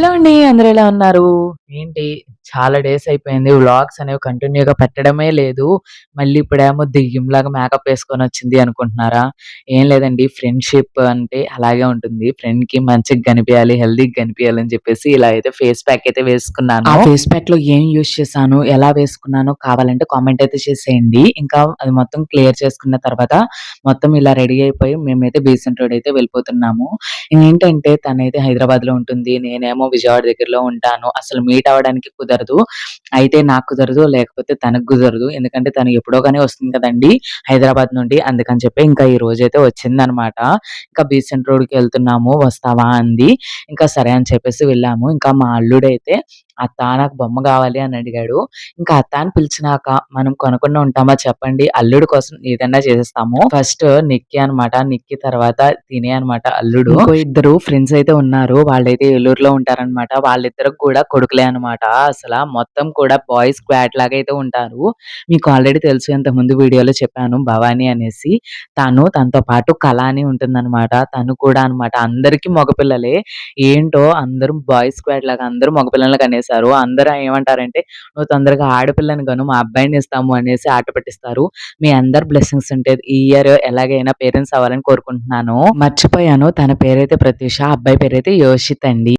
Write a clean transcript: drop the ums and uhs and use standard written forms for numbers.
Hello అండి. అందరూ ఎలా ఉన్నారు? ఏంటి చాలా డేస్ అయిపోయింది. వ్లాగ్స్ అనేవి కంటిన్యూ‌గా పెట్టడమే లేదు. మళ్ళీ ఇప్పుడేమో దెయ్యంలాగా మేకప్ ఏసుకొనొచ్చింది అనుకుంటున్నారా? ఏం లేదండి. ఫ్రెండ్‌షిప్ అంటే అలాగే ఉంటుంది. ఫ్రెండ్‌కి మంచిగా కనిపియాలి, హెల్తీగా కనిపియాలి అని చెప్పేసి ఇలా అయితే ఫేస్ ప్యాక్ అయితే వేసుకున్నాను. ఆ ఫేస్ ప్యాక్‌లో ఏం యూజ్ చేశాను, ఎలా వేసుకున్నానో కావాలంటే కామెంట్ అయితే చేసేయండి. ఇంకా అది మొత్తం క్లియర్ చేసుకున్న తర్వాత మొత్తం ఇలా రెడీ అయిపోయి మేమైతే బీసెంట్ రోడ్ అయితే వెళ్ళిపోతున్నాము. ఏంటంటే తనైతే హైదరాబాద్‌లో ఉంటుంది. నేనేమో విజయవాడ దగ్గరలో ఉంటాను. అసలు మీట్ అవ్వడానికి కుదరదు. అయితే నాకు కుదరదు, లేకపోతే తనకు కుదరదు. ఎందుకంటే తను ఎప్పుడో గాని వస్తుంది కదండీ హైదరాబాద్ నుండి. అందుకని చెప్పి ఇంకా ఈ రోజైతే వచ్చిందనమాట. ఇంకా బీసెంట్ రోడ్‌కి వెళ్తున్నాము వస్తావా అంది. ఇంకా సరే అని చెప్పేసి వెళ్ళాము. ఇంకా మా అల్లుడైతే "అత్త నాకు బొమ్మ కావాలి" అని అడిగాడు. ఇంకా అత్త అని పిలిచినాక మనం కొనకుండా ఉంటామా చెప్పండి. అల్లుడు కోసం ఏదైనా చేసేస్తాము. ఫస్ట్ నిక్కీ అనమాట. నిక్కీ తర్వాత తినే అనమాట అల్లుడు. ఇంకో ఇద్దరు ఫ్రెండ్స్ అయితే ఉన్నారు. వాళ్ళైతే ఏలూరులో ఉంటారనమాట. వాళ్ళిద్దరికి కూడా కొడుకులే అనమాట. అసల మొత్తం కూడా బాయ్స్ స్క్వాడ్ లాగా అయితే ఉంటారు. మీకు ఆల్రెడీ తెలుసు ఇంతకుముందు వీడియోలో చెప్పాను భవాని అనేసి. తనతో పాటు కళ అని ఉంటుందనమాట. తను కూడా అనమాట. అందరికి మగపిల్లలే. ఏంటో అందరూ బాయ్స్ స్క్వాడ్ లాగా అందరూ మగపిల్లల్ని కనేసారు. అందరూ ఏమంటారంటే "నువ్వు తొందరగా ఆడపిల్లని కను మా అబ్బాయిని ఇస్తాము" అనేసి ఆట పట్టిస్తారు. మీ అందరి బ్లెస్సింగ్స్ ఉంటే ఈ ఇయర్ ఎలాగైనా పేరెంట్స్ అవ్వాలని కోరుకుంటున్నాను. మర్చిపోయాను తన పేరైతే ప్రత్యూష, అబ్బాయి పేరైతే యోషిత్ అండి.